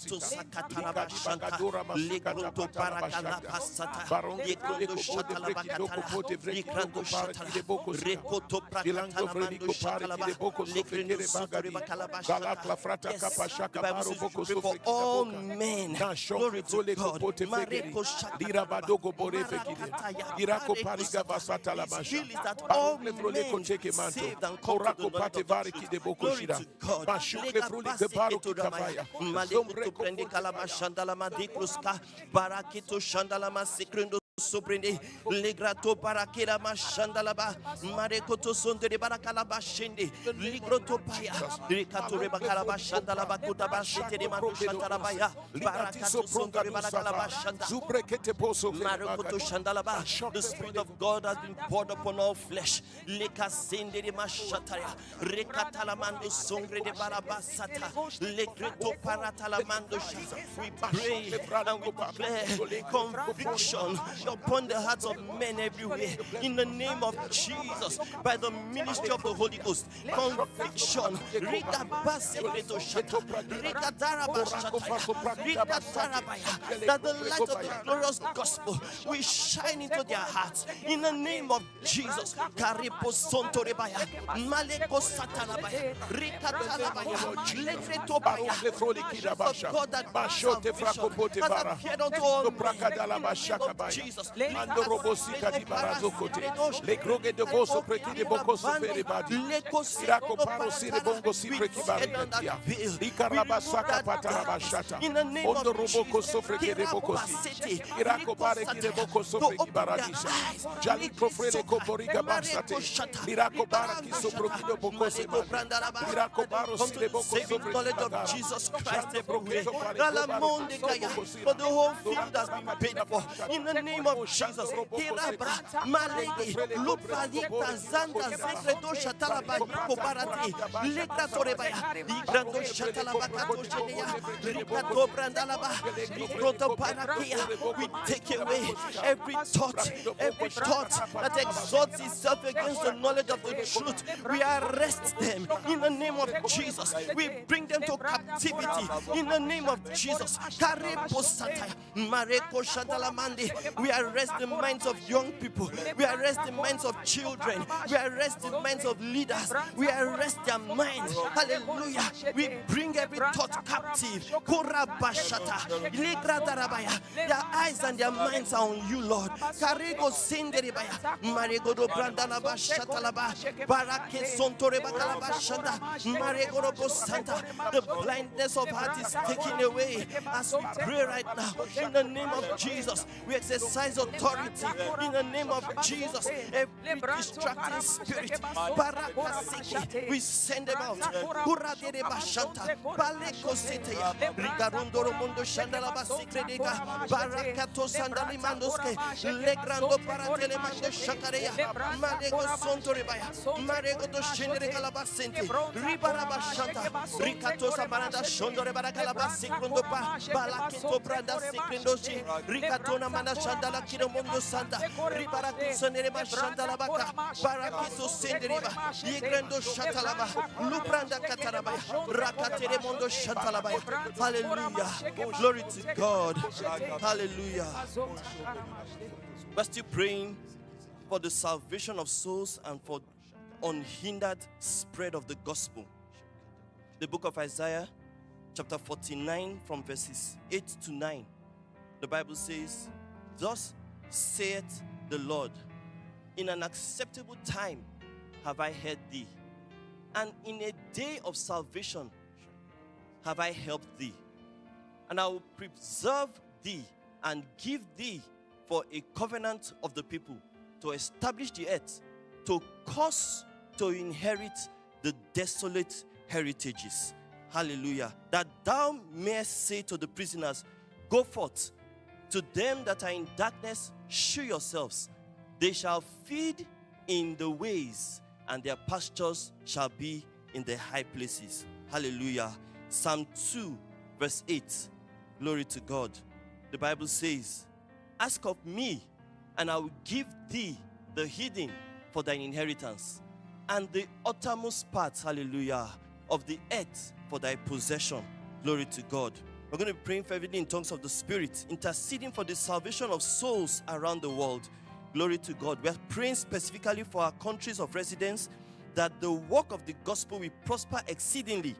Rakato Sakatala Shanta, Legroto Paracala Passata, Legroto Shatalabacatala, Legroto Shatala, Recoto Pracalamando Shatalaba, Legroto Sotoriba Calabashata. Yes, the Bible says for all men. Glory to God. Mareko Shatalaba, Irako Pariga Vasatala Masha, that all men saved and come to the knowledge of the truth. Glory to God. Malekoto prende kalaba shandalama dikruska barakito shandalama sikrendo sobrende legrato barakela mashandalaba marekoto sondere barakalaba shende ligroto paya rekato rebakalaba shandalaba kutaba shetere manu shandalaba barakato sondere barakalaba shanda marekoto shandalaba. The Spirit of God has been poured upon all flesh. Leka sendere mashataya rekatalamando songre de barabasata legreto paratalamando shasa. We pray and we declare conviction upon the hearts of men everywhere in the name of Jesus by the ministry of the Holy Ghost. Conviction that the light of the glorious gospel will shine into their hearts in the name of Jesus. Karipo sonto rebaya maleko satarabaya rikatalabaya legretobaya God that has appeared unto all men Jesus. Ando robosika di barazokote. Le groge de voso prekide boko sofere badi. Irako paro sire bongo sipre kibarikatia. Ikarabasaka patarabashata. Ondo roboko sofre kide boko si. Irako pare kide boko sofre kibaradisha. Jali profrede koporiga barsate. Irako bara kisopro kido boko sema. Irako paro sire boko sofre knowledge of Jesus Christ everywhere. For the whole field has been paid for. In the name of Jesus, Hirabra, Malegi, Lupalita, Zanda, Zekredo, Shatalaba, Kobarati, Lekratorebaya, Ligrando Shatalabakato Shenia, Rikato Brandalaba, Likroto Parakia. We take away every thought that exalts itself against the knowledge of the truth. We arrest them in the name of Jesus. We bring them to captivity in the name of Jesus. Karepo Sataya, Mareko Shatalamandi. We arrest the minds of young people. We arrest the minds of children. We arrest the minds of leaders. We arrest their minds. Hallelujah. We bring every thought captive. Their eyes and their minds are on you, Lord. Karego senderebaya. Maregodo brandalaba shatalaba. Barake sontoreba kalaba shanda. Maregodo santa. The blindness of heart is taken away as we pray right now. In the name of Jesus, we exercise authority. In the name of Jesus, every distracting spirit, we send them out. Barakato sandali mandoske, legrando paratele mando shakareya, marego sontorebaya, marego do shendere kalabasente, ribarabashanta, rikato samaranda shondore barakalabasi kundopa, balaketo branda sikrindoshi, rikatona mana shandala kiramondo santa, ribaratu sonereba shandala baka, baraketo sendereba, yegrando shatalaba, lubranda kataraba, rakatere mondo shatalaba. Hallelujah. Glory to God. Hallelujah. We're still praying for the salvation of souls and for unhindered spread of the gospel. The book of Isaiah, chapter 49, from verses 8 to 9. The Bible says, "Thus saith the Lord, in an acceptable time have I heard thee, and in a day of salvation have I helped thee. And I will preserve thee and give thee for a covenant of the people, to establish the earth, to cause to inherit the desolate heritages." Hallelujah. "That thou mayest say to the prisoners, Go forth. To them that are in darkness, shew yourselves. They shall feed in the ways, and their pastures shall be in the high places." Hallelujah. Psalm 2, verse 8. Glory to God. The Bible says, "Ask of me, and I will give thee the hidden for thine inheritance, and the uttermost parts," hallelujah, "of the earth for thy possession." Glory to God. We're going to be praying for everything in tongues of the Spirit, interceding for the salvation of souls around the world. Glory to God. We are praying specifically for our countries of residence, that the work of the gospel will prosper exceedingly,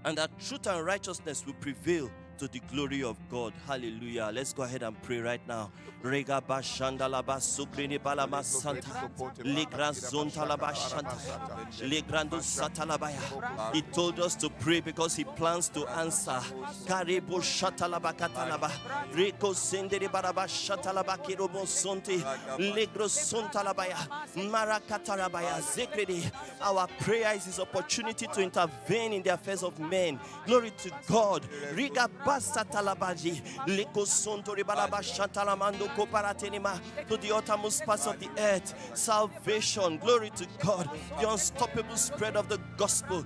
and that truth and righteousness will prevail to the glory of God. Hallelujah. Let's go ahead and pray right now. Rega bashandalaba sukrini balama santa legra zontalaba shanta legrando satalabaya. He told us to pray because he plans to answer. Karebo shatalaba katalaba reko sendere baraba shatalaba kirobo sonte legro sontalabaya marakatarabaya zekrede. Our prayer is his opportunity to intervene in the affairs of men. Glory to God. Riga basatalabaji leko sontori balaba shatalamando to the uttermost parts of the earth. Salvation, glory to God, the unstoppable spread of the gospel.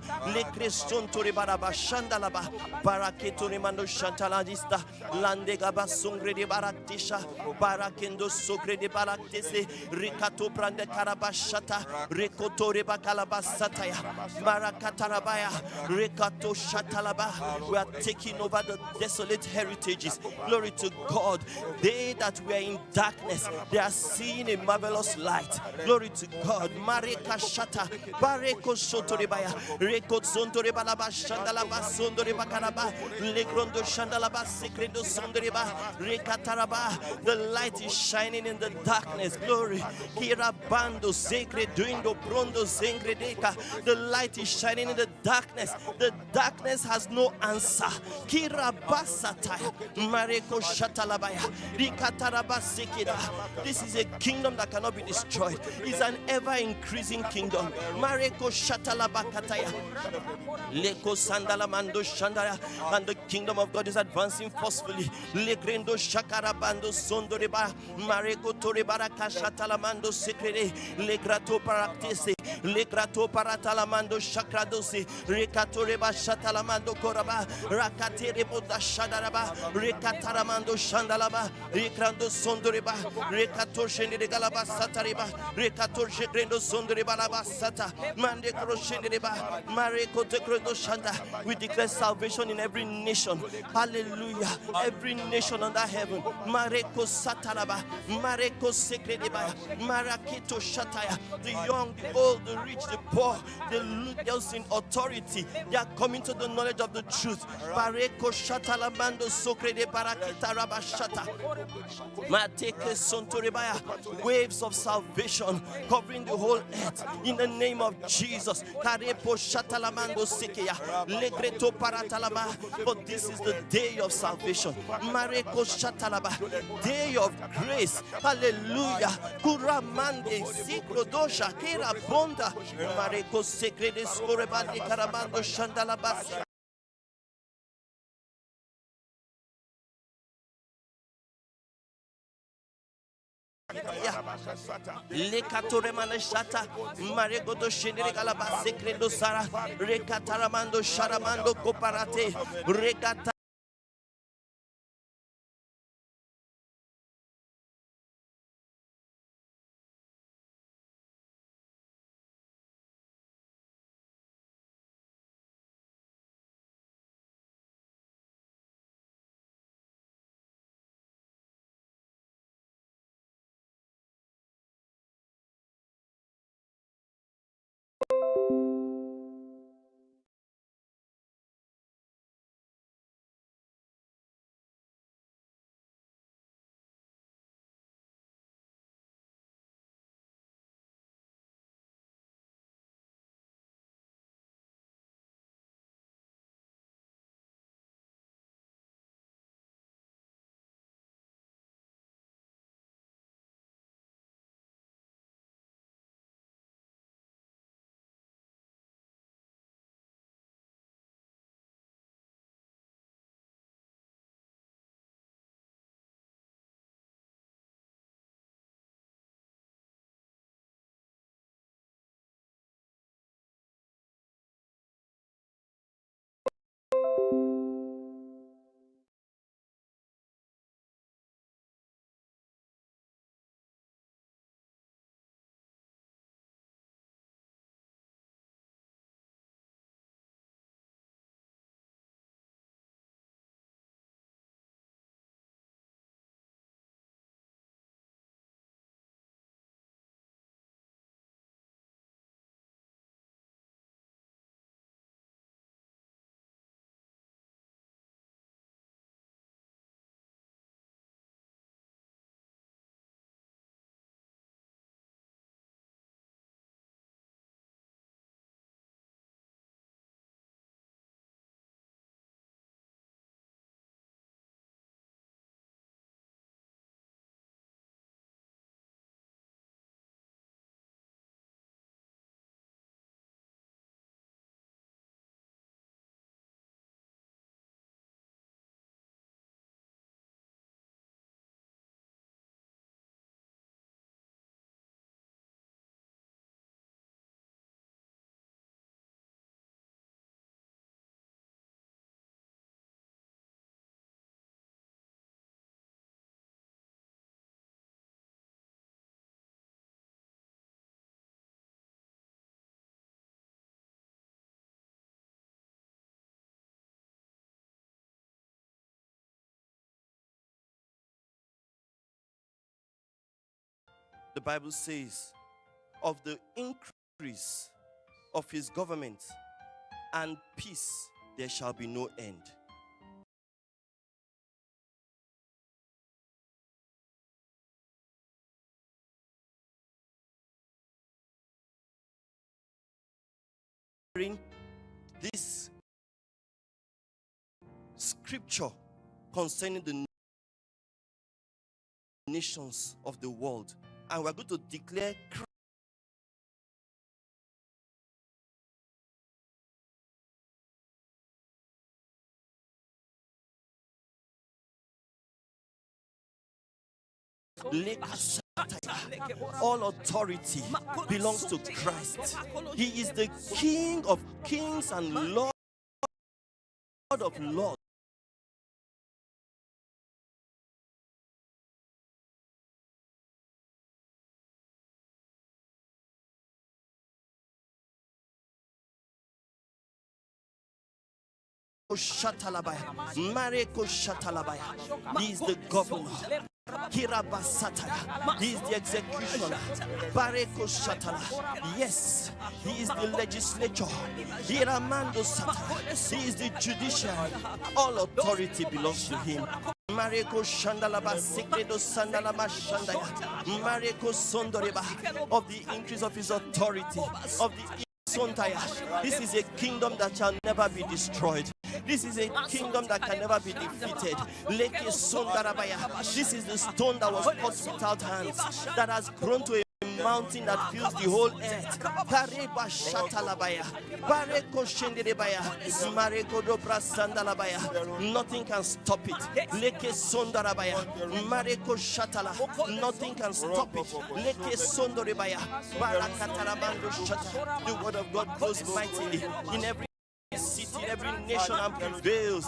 Landegaba sungre de baraktisha, barakendo sogre de baraktese, Rikato brande karabashata, Rikotore bakalabasataya, Marakatarabaya, Rikato shatalaba. We are taking over the desolate heritages. Glory to God. They that were in darkness, they are seeing a marvelous light. Glory to God. Mareka shata, bareko sotorebaya, reko zontorebalaba shandalaba sondoreba legrondo shandalaba sekrendo sondoreba rekataraba. The light is shining in the darkness. Glory. Kirabando sekre duindo brondo zengredeka. The light is shining in the darkness. The darkness has no answer. Kirabasata, mareko shatalabaya. This is a kingdom that cannot be destroyed. It's an ever-increasing kingdom. Mareko shatalabakataya. Leko sandalamando shandaya. And the kingdom of God is advancing forcefully. Legrendo shakarabando sondoreba. Mareko torebaraka shatalamando sekrede. Legrato paraktese. Legrato paratalamando shakradosi. Rekatoreba shatalamando koraba. Rakaterebo da shadaraba. Rekataramando shandalaba. Rekrando sondoreba. Rekator shendere galaba satareba. Rekator shekrendo sondoreba laba sata. Mande kroshendereba. Mareko tekrendo shanda. We declare salvation in every nation. Hallelujah. Every nation under heaven. Mareko sataraba. Mareko sekredeba. Maraketo shataya. The young, the old, the rich, the poor, those in authority, they are coming to the knowledge of the truth. Bareko shatalamando sokrede barakita rabashata. Mateke sontorebaya. Waves of salvation covering the whole earth in the name of Jesus. Karepo shatalamando sekeya. Legreto paratalaba. But this is the day of salvation. Mareko shatalaba. Day of grace. Hallelujah. Kuramande sikrodosha kera bonda. Mareko sekrede skorebande karamando shandalabas. Lekatore manashata maregodo shendere galaba sekredo sara rekataramando sharamando koparate rekata the Bible says, of the increase of his government and peace there shall be no end. This scripture concerning the nations of the world, and we're going to declare all authority belongs to Christ. He is the King of kings and Lord of lords. Mareko Shatalabaya. He is the governor. Kirabasataya. He is the executioner. Bareko Shatala. Yes, he is the legislature. Hiramando Sataya. He is the judiciary. All authority belongs to him. Mareko Shandalaba Sekredo Sandalama Shandaya. Mareko Sondoreba. Of the increase of his authority, of the Sontaya. This is a kingdom that shall never be destroyed. This is a kingdom that can never be defeated. Leke Sondarabaya. This is the stone that was cut without hands, that has grown to a mountain that fills the whole earth. Kareba Shatalabaya. Bareko Shenderebaya. Mareko Dobra Sandalabaya. Nothing can stop it. Leke Sondarabaya. Mareko Shatala. Nothing can stop it. Leke Sondorebaya. Barakataramando Shata. The word of God grows mightily in every city, in every nation, and prevails.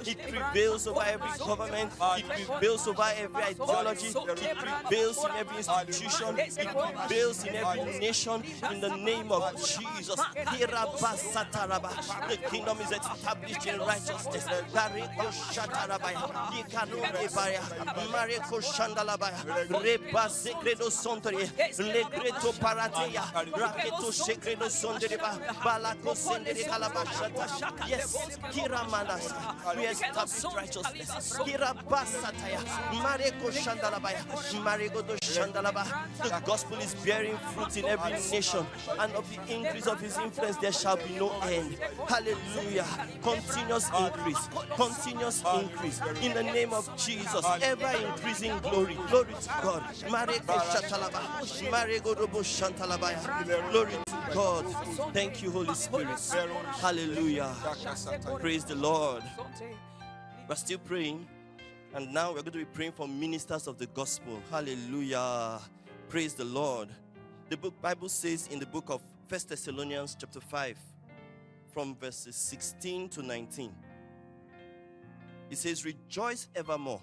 It prevails over every government. It prevails over every ideology. It prevails in every institution. It prevails in every nation. In the name of Jesus, the kingdom is established in righteousness. Yes, we establish righteousness. The gospel is bearing fruit in every nation, and of the increase of his influence there shall be no end. Hallelujah. Continuous increase. Continuous increase. In the name of Jesus, ever increasing glory. Glory to God. Glory to God. Thank you, Holy Spirit. Hallelujah. Praise the Lord. We're still praying, and now we're going to be praying for ministers of the gospel. Hallelujah. Praise the Lord. The Bible says in the book of 1 Thessalonians chapter 5, from verses 16 to 19, it says, rejoice evermore.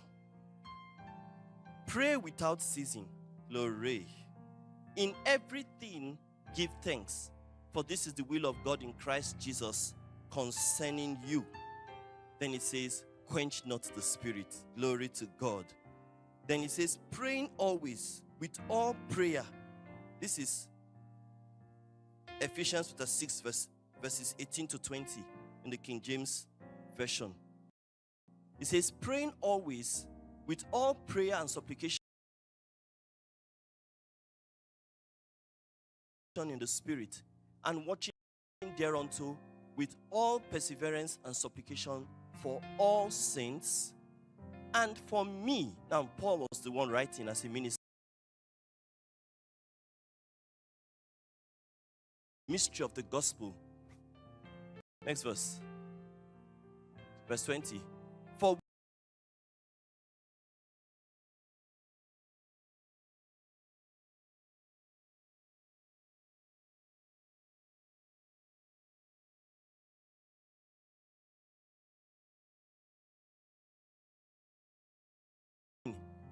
Pray without ceasing. Glory. In everything give thanks, for this is the will of God in Christ Jesus concerning you. Then it says, quench not the spirit. Glory to God. Then it says, praying always with all prayer. This is Ephesians chapter 6 verses 18 to 20 in the King James Version. It says, praying always with all prayer and supplication in the spirit, and watching thereunto with all perseverance and supplication for all saints and for me. Now, Paul was the one writing as a minister. Mystery of the gospel. Next verse. Verse 20. For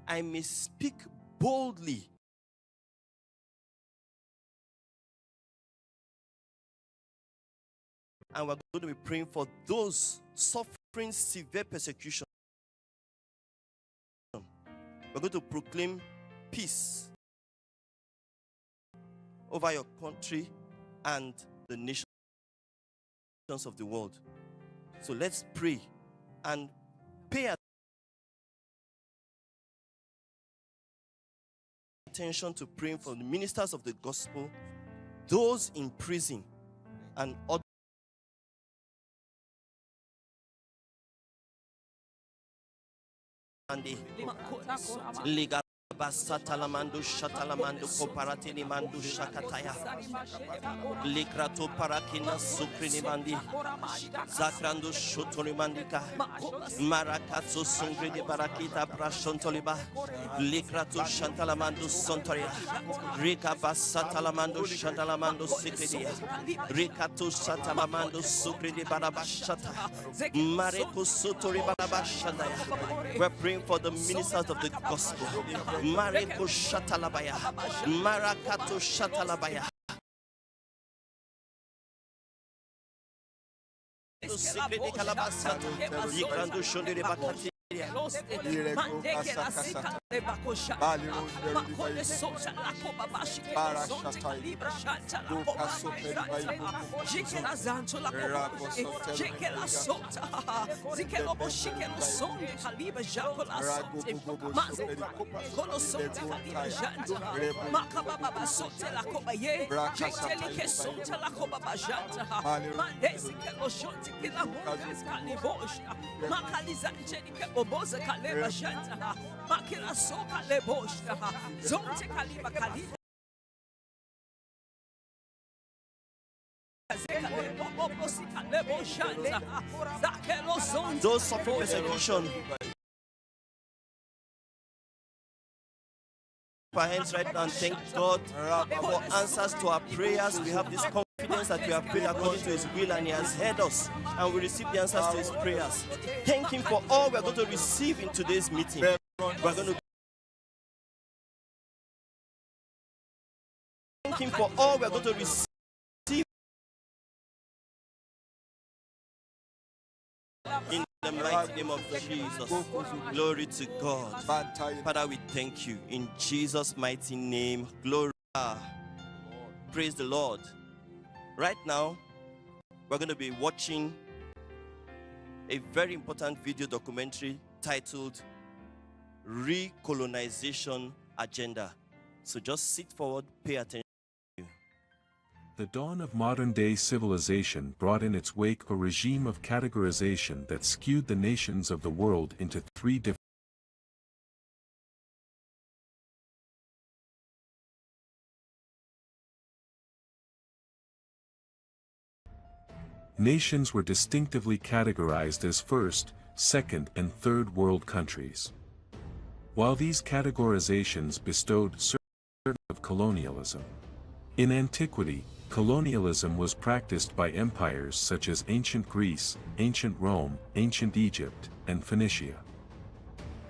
I may speak boldly and we're going to be praying for those suffering severe persecution. We're going to proclaim peace over your country and the nations of the world. So let's pray and pay attention to praying for the ministers of the gospel, those in prison, and other legal Basatalamando Shatalamando Koparatini Mandu Shakataya Likrato Parakina Suprini Mandi Zakrando Shotoni Mandika Marakato Sungri de Barakita Brashontoliba Likrato Shantalamando Sontoria Rika Basatalamando Shantalamando Sikridia Rikato Satalamando Sukri de Barabashata Mareko Sotori Barabashandaya. We're praying for the ministers of the gospel. Mareko Shatalabaya, Marakato Shatalabaya. Those suffering persecution, our hands right now and thank God for answers to our prayers. We have this confidence that we have prayed according to His will and He has heard us, and we receive the answers to His prayers. Thank Him for all we are going to receive in today's meeting. We are going to thank Him for all we are going to receive. In the mighty name of Jesus. Glory to God. Father, we thank you. In Jesus' mighty name. Glory. Praise the Lord. Right now, we're going to be watching a very important video documentary titled Recolonization Agenda. So just sit forward, pay attention. The dawn of modern-day civilization brought in its wake a regime of categorization that skewed the nations of the world into three different nations were distinctively categorized as first, second, and third world countries. While these categorizations bestowed certain of colonialism. In antiquity, colonialism was practiced by empires such as ancient Greece, ancient Rome, ancient Egypt, and Phoenicia.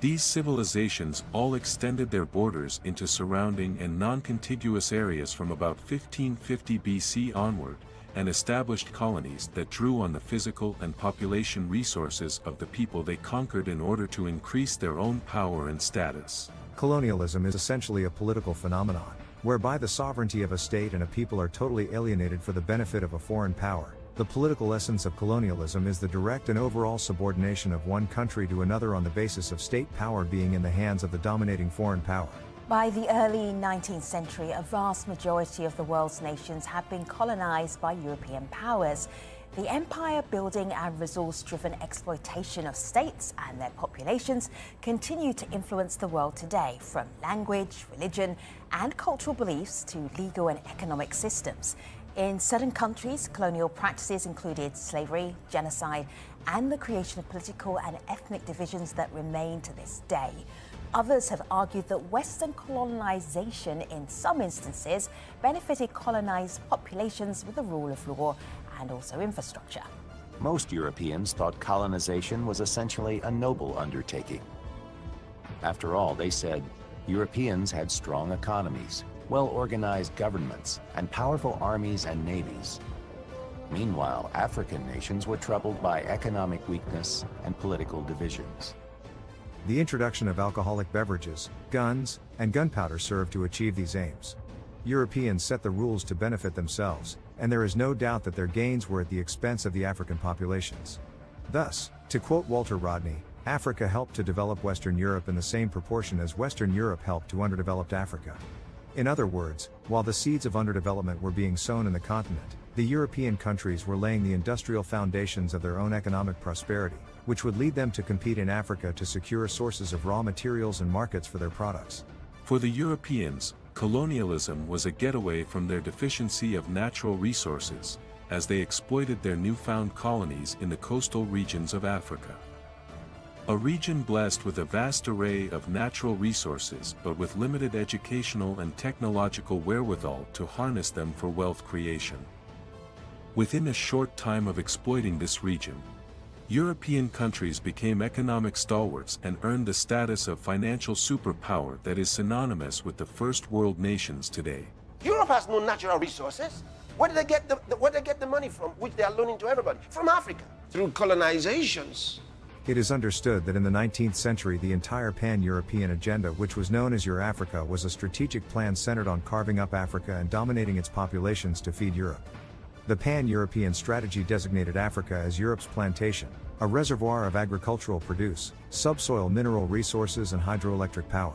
These civilizations all extended their borders into surrounding and non-contiguous areas from about 1550 BC onward, and established colonies that drew on the physical and population resources of the people they conquered in order to increase their own power and status. Colonialism is essentially a political phenomenon, whereby the sovereignty of a state and a people are totally alienated for the benefit of a foreign power. The political essence of colonialism is the direct and overall subordination of one country to another on the basis of state power being in the hands of the dominating foreign power. By the early 19th century, a vast majority of the world's nations had been colonized by European powers. The empire-building and resource-driven exploitation of states and their populations continue to influence the world today, from language, religion, and cultural beliefs to legal and economic systems. In certain countries, colonial practices included slavery, genocide, and the creation of political and ethnic divisions that remain to this day. Others have argued that Western colonization, in some instances, benefited colonized populations with the rule of law and also infrastructure. Most Europeans thought colonization was essentially a noble undertaking. After all, they said, Europeans had strong economies, well-organized governments, and powerful armies and navies. Meanwhile, African nations were troubled by economic weakness and political divisions. The introduction of alcoholic beverages, guns, and gunpowder served to achieve these aims. Europeans set the rules to benefit themselves, and there is no doubt that their gains were at the expense of the African populations. Thus, to quote Walter Rodney, Africa helped to develop Western Europe in the same proportion as Western Europe helped to underdeveloped Africa. In other words, while the seeds of underdevelopment were being sown in the continent, the European countries were laying the industrial foundations of their own economic prosperity, which would lead them to compete in Africa to secure sources of raw materials and markets for their products. For the Europeans, colonialism was a getaway from their deficiency of natural resources, as they exploited their newfound colonies in the coastal regions of Africa. A region blessed with a vast array of natural resources but with limited educational and technological wherewithal to harness them for wealth creation. Within a short time of exploiting this region, European countries became economic stalwarts and earned the status of financial superpower that is synonymous with the first world nations today. Europe has no natural resources. Where do they get the money from, which they are loaning to everybody? From Africa, through colonizations. It is understood that in the 19th century the entire pan-European agenda, which was known as Eurafrica, was a strategic plan centered on carving up Africa and dominating its populations to feed Europe. The pan-European strategy designated Africa as Europe's plantation, a reservoir of agricultural produce, subsoil mineral resources and hydroelectric power.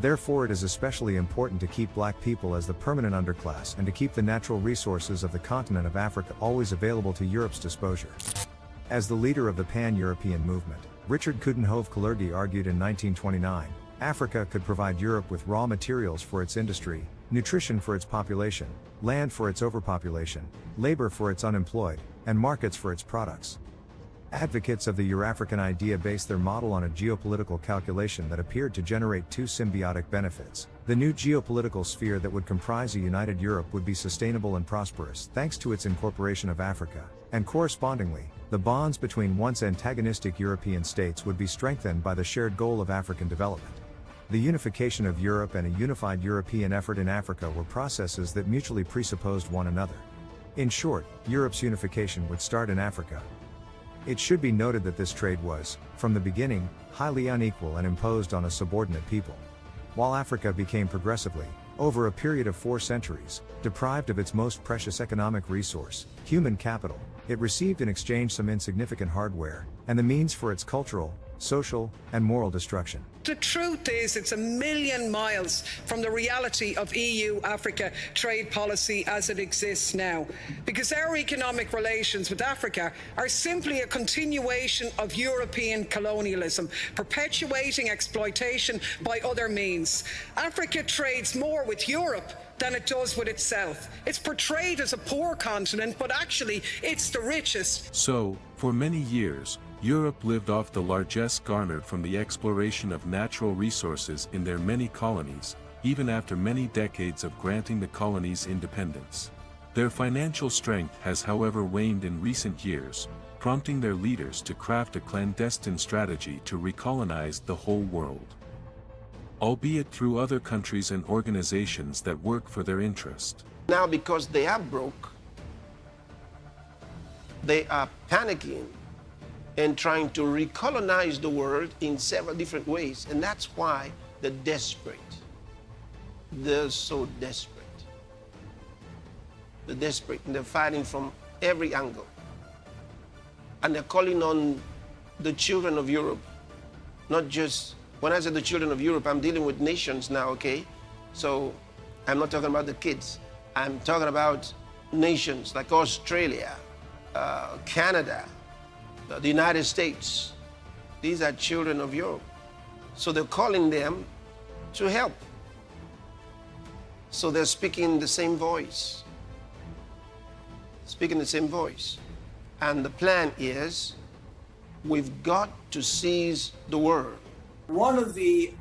Therefore it is especially important to keep black people as the permanent underclass and to keep the natural resources of the continent of Africa always available to Europe's disposal. As the leader of the pan-European movement, Richard Coudenhove-Kalergi argued in 1929, Africa could provide Europe with raw materials for its industry, nutrition for its population, land for its overpopulation, labor for its unemployed, and markets for its products. Advocates of the Eurafrican idea based their model on a geopolitical calculation that appeared to generate two symbiotic benefits. The new geopolitical sphere that would comprise a united Europe would be sustainable and prosperous thanks to its incorporation of Africa, and correspondingly, the bonds between once antagonistic European states would be strengthened by the shared goal of African development. The unification of Europe and a unified European effort in Africa were processes that mutually presupposed one another. In short, Europe's unification would start in Africa. It should be noted that this trade was, from the beginning, highly unequal and imposed on a subordinate people. While Africa became progressively, over a period of 4 centuries, deprived of its most precious economic resource, human capital, it received in exchange some insignificant hardware, and the means for its cultural, social, and moral destruction. The truth is, it's a million miles from the reality of EU-Africa trade policy as it exists now, because our economic relations with Africa are simply a continuation of European colonialism, perpetuating exploitation by other means. Africa trades more with Europe than it does with itself. It's portrayed as a poor continent, but actually it's the richest. So, for many years, Europe lived off the largesse garnered from the exploration of natural resources in their many colonies, even after many decades of granting the colonies independence. Their financial strength has however waned in recent years, prompting their leaders to craft a clandestine strategy to recolonize the whole world. Albeit through other countries and organizations that work for their interest. Now, because they are broke, they are panicking and trying to recolonize the world in several different ways. And that's why they're desperate. They're so desperate. They're desperate and they're fighting from every angle. And they're calling on the children of Europe, not just, when I say the children of Europe, I'm dealing with nations now, okay? So I'm not talking about the kids. I'm talking about nations like Australia, Canada, the United States. These are children of Europe. So they're calling them to help. So they're speaking the same voice. Speaking the same voice. And the plan is, we've got to seize the world. One of the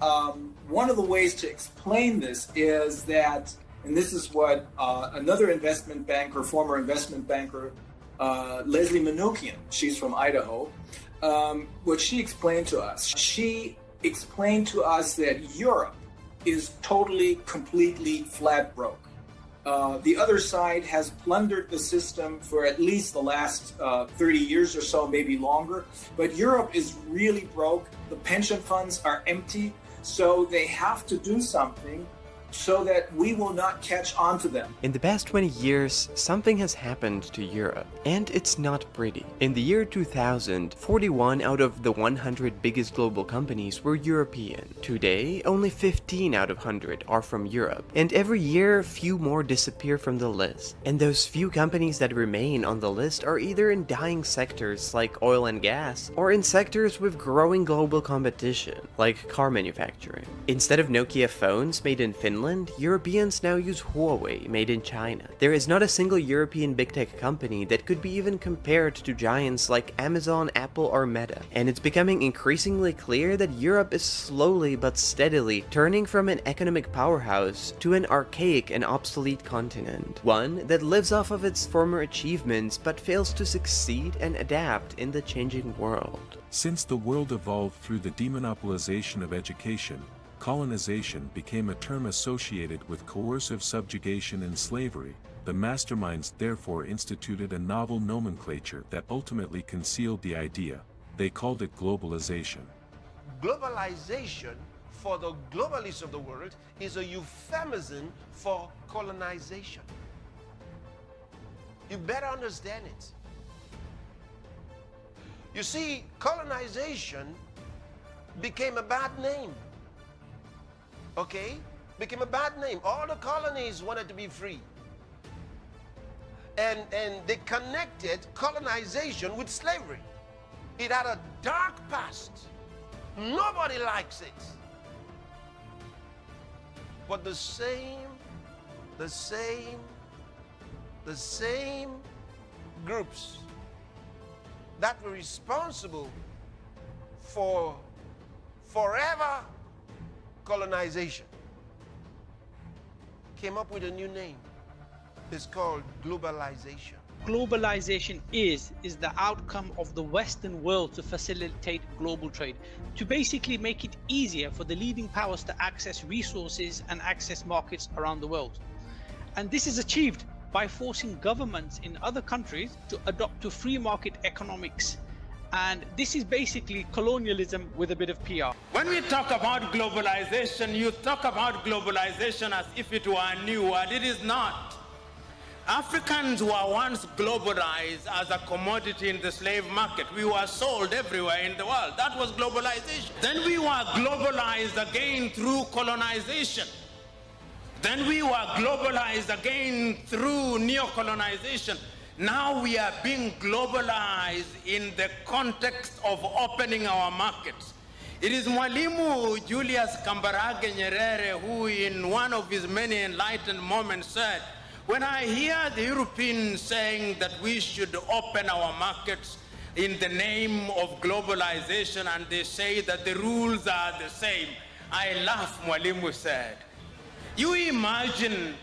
ways to explain this is that, and this is what another investment banker, former investment banker, Leslie Manookian, she's from Idaho, what she explained to us. She explained to us that Europe is totally, completely flat broke. The other side has plundered the system for at least the last 30 years or so, maybe longer. But Europe is really broke. The pension funds are empty. So they have to do something so that we will not catch on to them. In the past 20 years, something has happened to Europe, and it's not pretty. In the year 2000, 41 out of the 100 biggest global companies were European. Today, only 15 out of 100 are from Europe, and every year, few more disappear from the list. And those few companies that remain on the list are either in dying sectors like oil and gas, or in sectors with growing global competition, like car manufacturing. Instead of Nokia phones made in Finland, Europeans now use Huawei, made in China. There is not a single European big tech company that could be even compared to giants like Amazon, Apple, or Meta. And it's becoming increasingly clear that Europe is slowly but steadily turning from an economic powerhouse to an archaic and obsolete continent. One that lives off of its former achievements but fails to succeed and adapt in the changing world. Since the world evolved through the demonopolization of education, colonization became a term associated with coercive subjugation and slavery. The masterminds therefore instituted a novel nomenclature that ultimately concealed the idea. They called it globalization. Globalization, for the globalists of the world, is a euphemism for colonization. You better understand it. You see, colonization became a bad name. Okay? Became a bad name. All the colonies wanted to be free. And they connected colonization with slavery. It had a dark past. Nobody likes it. But the same groups that were responsible for forever colonization came up with a new name. It's called globalization. Globalization is the outcome of the Western world to facilitate global trade, to basically make it easier for the leading powers to access resources and access markets around the world. And this is achieved by forcing governments in other countries to adopt to free market economics. And this is basically colonialism with a bit of PR. When we talk about globalization, you talk about globalization as if it were a new word. It is not. Africans were once globalized as a commodity in the slave market. We were sold everywhere in the world. That was globalization. Then we were globalized again through colonization. Then we were globalized again through neo-colonization. Now we are being globalized in the context of opening our markets. It is Mwalimu Julius Kambarage Nyerere who in one of his many enlightened moments said, when I hear the Europeans saying that we should open our markets in the name of globalization and they say that the rules are the same, I laugh, Mwalimu said. You imagine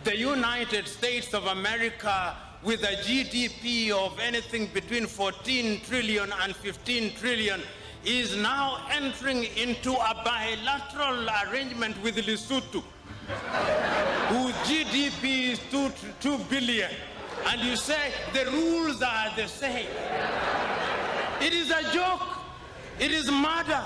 the United States of America with a GDP of anything between 14 trillion and 15 trillion is now entering into a bilateral arrangement with Lesotho, whose GDP is 2 billion. And you say the rules are the same. It is a joke. It is murder.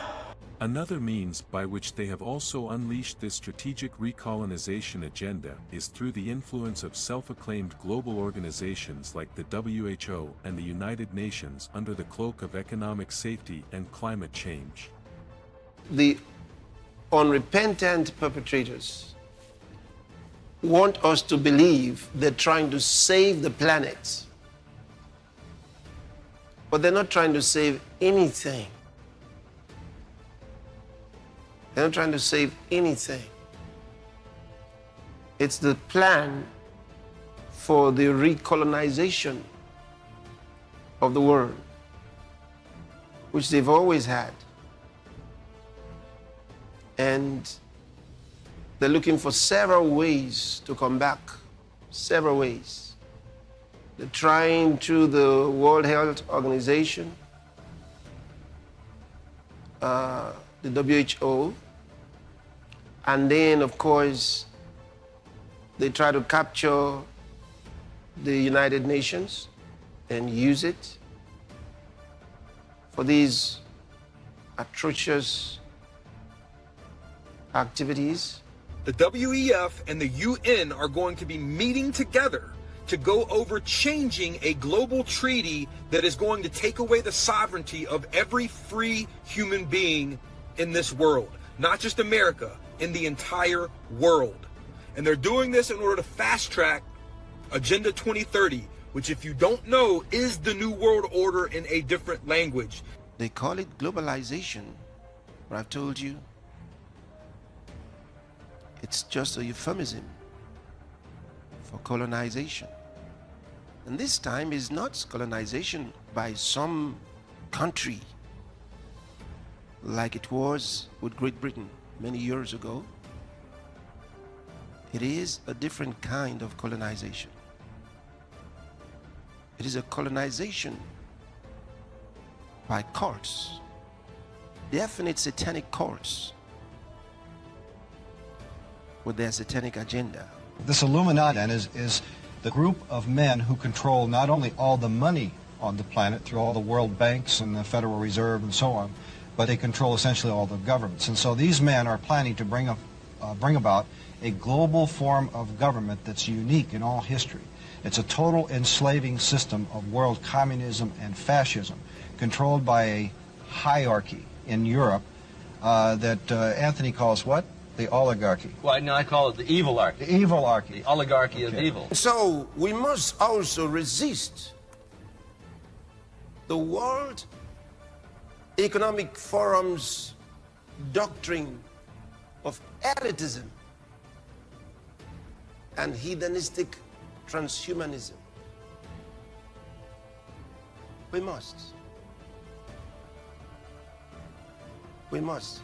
Another means by which they have also unleashed this strategic recolonization agenda is through the influence of self-acclaimed global organizations like the WHO and the United Nations under the cloak of economic safety and climate change. The unrepentant perpetrators want us to believe they're trying to save the planet, but they're not trying to save anything. They're not trying to save anything. It's the plan for the recolonization of the world, which they've always had. And they're looking for several ways to come back, several ways. They're trying through the World Health Organization, the WHO, and then, of course, They try to capture the United Nations and use it for these atrocious activities. The WEF and the UN are going to be meeting together to go over changing a global treaty that is going to take away the sovereignty of every free human being in this world, not just America, in the entire world. And they're doing this in order to fast track Agenda 2030, which, if you don't know, is the New World Order in a different language. They call it globalization, but I've told you, it's just a euphemism for colonization. And this time is not colonization by some country like it was with Great Britain many years ago. It is a different kind of colonization. It is a colonization by cults, definite satanic cults with their satanic agenda. This Illuminati is the group of men who control not only all the money on the planet through all the world banks and the Federal Reserve and so on, but they control essentially all the governments. And so these men are planning to bring about a global form of government that's unique in all history. It's a total enslaving system of world communism and fascism, controlled by a hierarchy in Europe that Anthony calls what? The oligarchy. Well, no, I call it the evil-archy. The evil-archy. The oligarchy of evil. So we must also resist the World Economic Forum's doctrine of elitism and hedonistic transhumanism. We must. We must.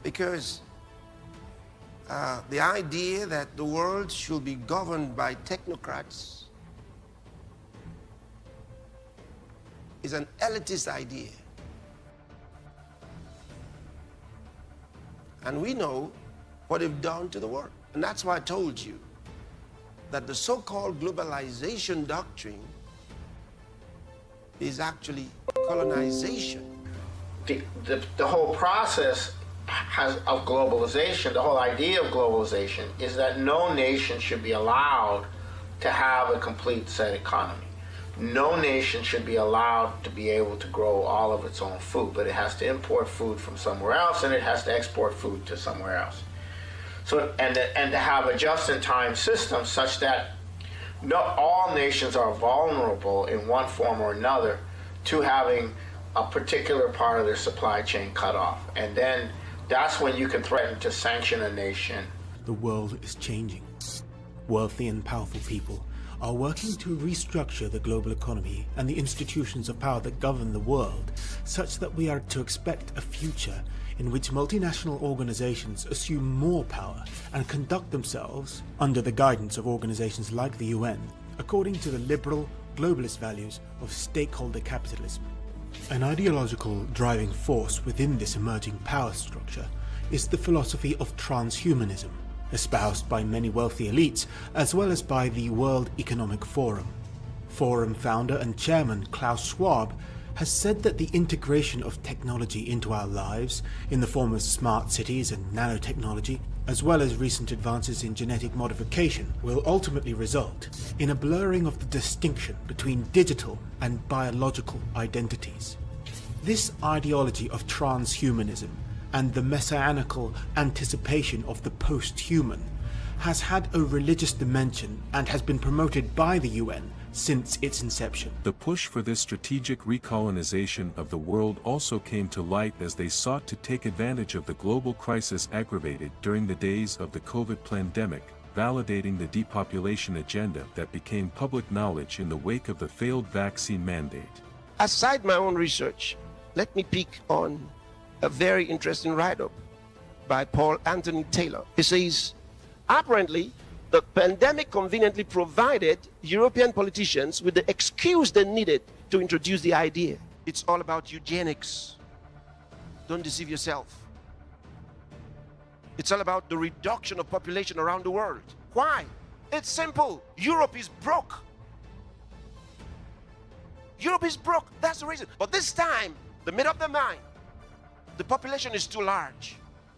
Because the idea that the world should be governed by technocrats is an elitist idea. And we know what they've done to the world. And that's why I told you that the so-called globalization doctrine is actually colonization. The whole process of globalization, the whole idea of globalization is that no nation should be allowed to have a complete set economy. No nation should be allowed to be able to grow all of its own food, but it has to import food from somewhere else, and it has to export food to somewhere else. So, and to have a just-in-time system such that not all nations are vulnerable in one form or another to having a particular part of their supply chain cut off. And then that's when you can threaten to sanction a nation. The world is changing. Wealthy and powerful people are working to restructure the global economy and the institutions of power that govern the world, such that we are to expect a future in which multinational organizations assume more power and conduct themselves under the guidance of organizations like the UN, according to the liberal, globalist values of stakeholder capitalism. An ideological driving force within this emerging power structure is the philosophy of transhumanism, espoused by many wealthy elites as well as by the World Economic Forum. Forum founder and chairman Klaus Schwab has said that the integration of technology into our lives in the form of smart cities and nanotechnology, as well as recent advances in genetic modification, will ultimately result in a blurring of the distinction between digital and biological identities. This ideology of transhumanism and the messianical anticipation of the post-human has had a religious dimension and has been promoted by the UN since its inception. The push for this strategic recolonization of the world also came to light as they sought to take advantage of the global crisis aggravated during the days of the COVID pandemic, validating the depopulation agenda that became public knowledge in the wake of the failed vaccine mandate. Aside my own research, let me pick on a very interesting write-up by Paul Anthony Taylor. He says, apparently, the pandemic conveniently provided European politicians with the excuse they needed to introduce the idea. It's all about eugenics. Don't deceive yourself. It's all about the reduction of population around the world. Why? It's simple. Europe is broke. Europe is broke. That's the reason. But this time, they made up their mind. The population is too large.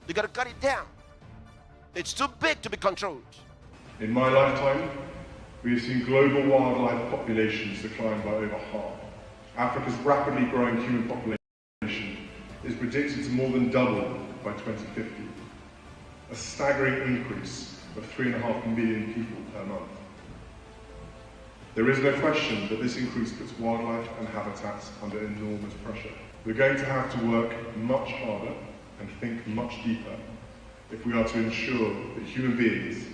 They got to cut it down. It's too big to be controlled. In my lifetime, we have seen global wildlife populations decline by over half. Africa's rapidly growing human population is predicted to more than double by 2050. A staggering increase of 3.5 million people per month. There is no question that this increase puts wildlife and habitats under enormous pressure. We're going to have to work much harder and think much deeper if we are to ensure that human beings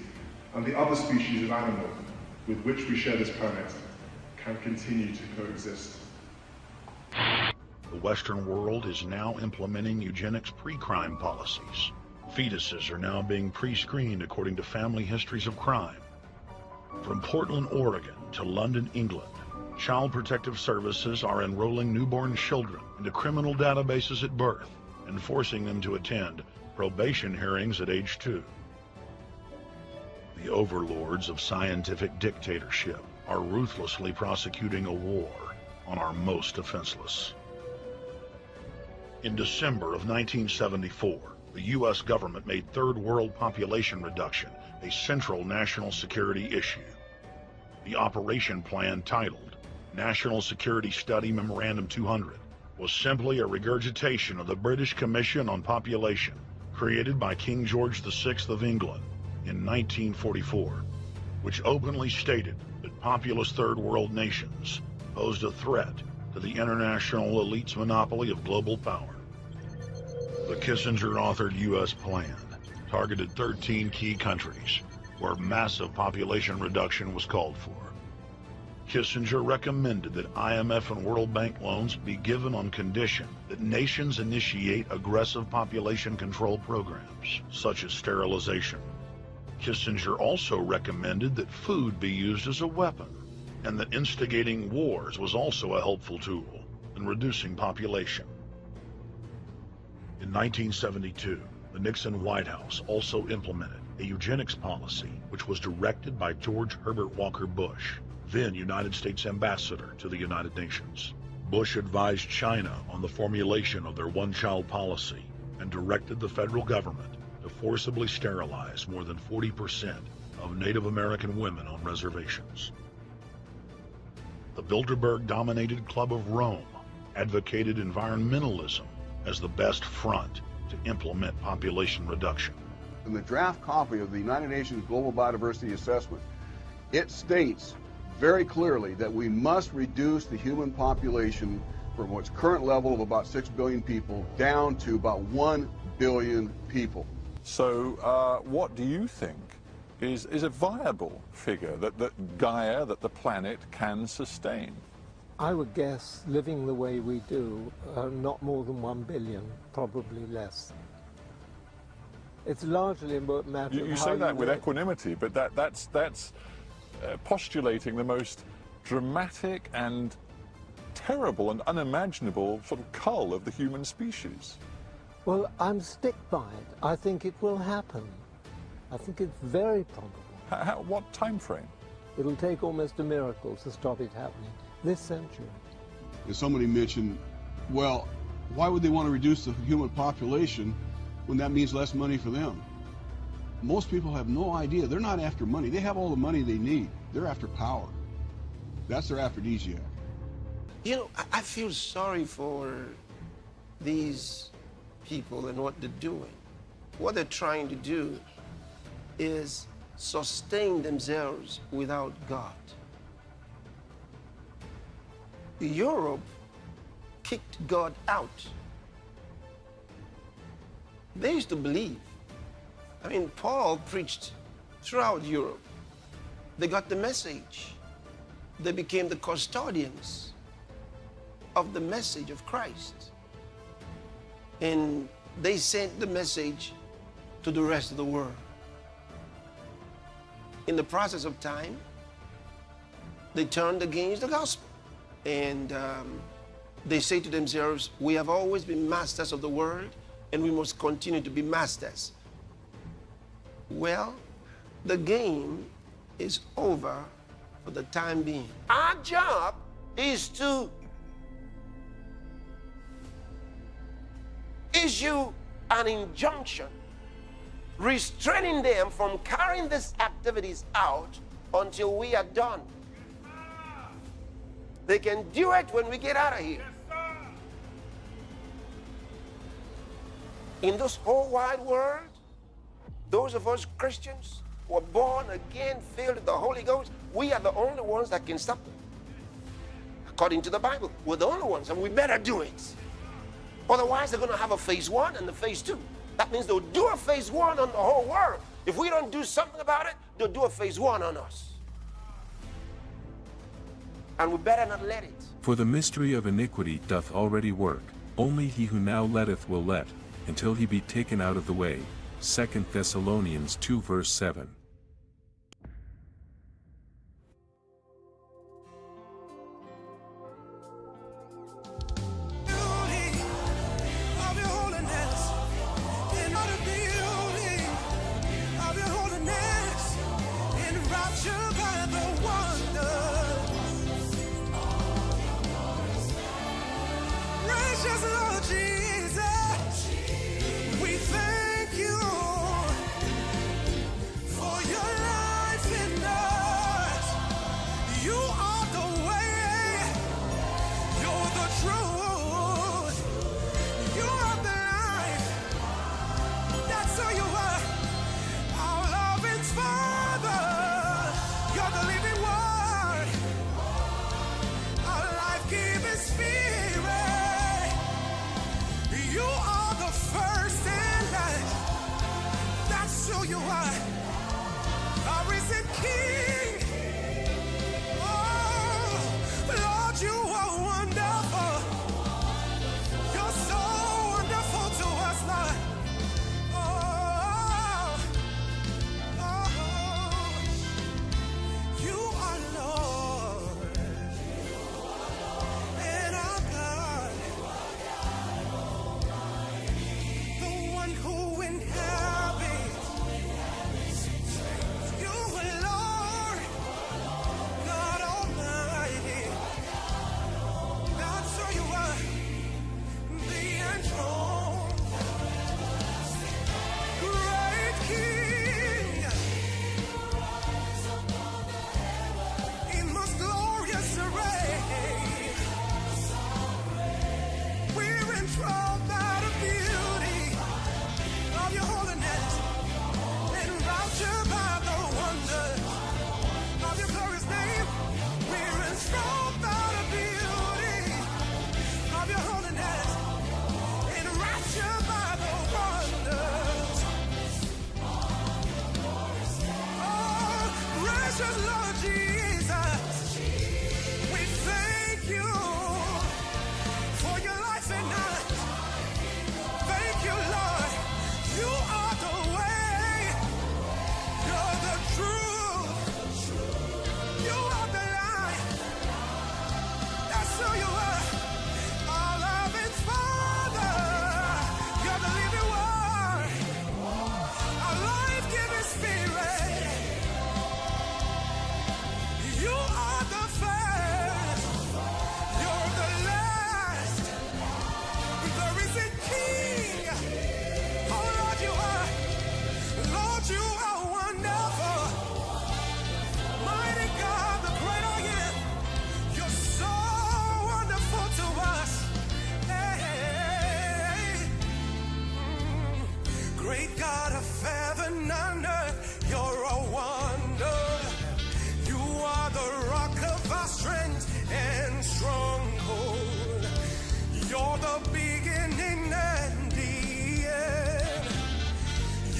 and the other species of animal with which we share this planet can continue to coexist. The Western world is now implementing eugenics pre-crime policies. Fetuses are now being pre-screened according to family histories of crime. From Portland, Oregon to London, England, Child Protective Services are enrolling newborn children into criminal databases at birth and forcing them to attend probation hearings at age 2. The overlords of scientific dictatorship are ruthlessly prosecuting a war on our most defenseless. In December of 1974, the U.S. government made third world population reduction a central national security issue. The operation plan, titled National Security Study Memorandum 200, was simply a regurgitation of the British Commission on Population, created by King George VI of England in 1944, which openly stated that populous third world nations posed a threat to the international elite's monopoly of global power. The Kissinger-authored U.S. plan targeted 13 key countries where massive population reduction was called for. Kissinger recommended that IMF and World Bank loans be given on condition that nations initiate aggressive population control programs, such as sterilization. Kissinger also recommended that food be used as a weapon, and that instigating wars was also a helpful tool in reducing population. In 1972, the Nixon White House also implemented a eugenics policy which was directed by George Herbert Walker Bush, then United States Ambassador to the United Nations. Bush advised China on the formulation of their one-child policy and directed the federal government to forcibly sterilize more than 40% of Native American women on reservations. The Bilderberg-dominated Club of Rome advocated environmentalism as the best front to implement population reduction. In the draft copy of the United Nations Global Biodiversity Assessment, it states very clearly that we must reduce the human population from its current level of about 6 billion people down to about 1 billion people. So what do you think is a viable figure that Gaia, that the planet can sustain? I would guess, living the way we do, not more than 1 billion, probably less. It's largely a matter of You say that with equanimity, but that's postulating the most dramatic and terrible and unimaginable sort of cull of the human species. Well, I'm stick by it. I think it will happen. I think it's very probable. What time frame? It'll take almost a miracle to stop it happening this century. As somebody mentioned, well, why would they want to reduce the human population when that means less money for them? Most people have no idea. They're not after money. They have all the money they need. They're after power. That's their aphrodisiac. You know, I feel sorry for these people and what they're doing. What they're trying to do is sustain themselves without God. Europe kicked God out. They used to believe. I mean, Paul preached throughout Europe. They got the message. They became the custodians of the message of Christ. And they sent the message to the rest of the world. In the process of time, they turned against the gospel. And they say to themselves, we have always been masters of the world and we must continue to be masters. Well, the game is over for the time being. Our job is to issue an injunction restraining them from carrying these activities out until we are done. They can do it when we get out of here. In this whole wide world, those of us Christians who are born again, filled with the Holy Ghost, we are the only ones that can stop them. According to the Bible, we're the only ones, and we better do it. Otherwise, they're going to have a phase 1 and a phase 2. That means they'll do a phase 1 on the whole world. If we don't do something about it, they'll do a phase 1 on us. And we better not let it. For the mystery of iniquity doth already work, only he who now letteth will let, until he be taken out of the way. 2 Thessalonians 2 verse 7.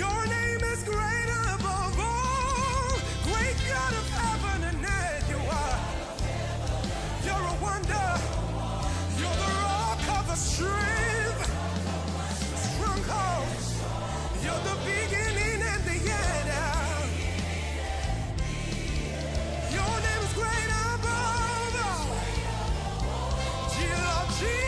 Your name is great above all. Jesus.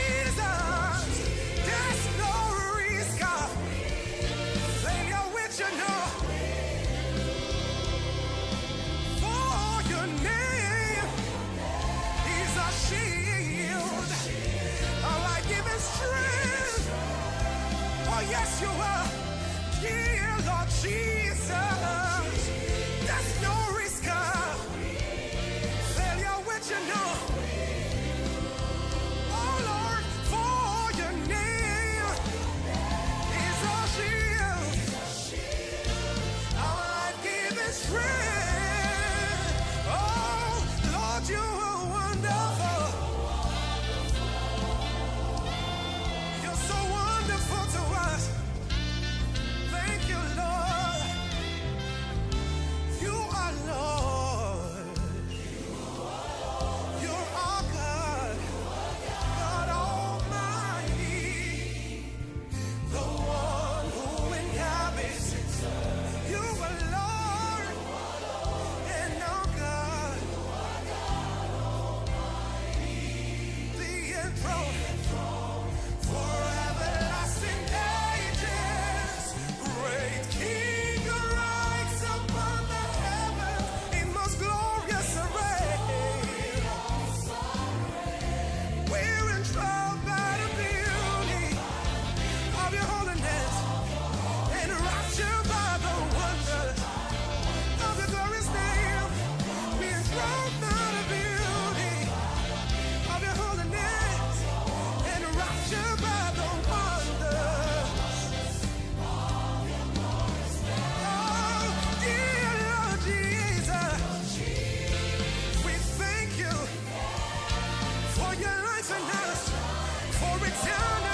Yes, you are, dear Lord Jesus. There's no risk of failure with you, no. Oh Lord, for your name is our shield. Our life giving strength. Oh Lord, you are wonderful. You're so wonderful to us. Thank you, Lord. You are Lord. You're our God, God Almighty, the one who inhabits. You are Lord and our God, the enthroned for everlasting ages. Great King rides upon the heavens in most glorious array. We're enthralled by the beauty of your holiness and raptured by the wonders of your glorious name. We're enthralled by the beauty of your holiness and raptured by the wonders. Oh, dear Lord Jesus, we thank you for your life in us, for eternity.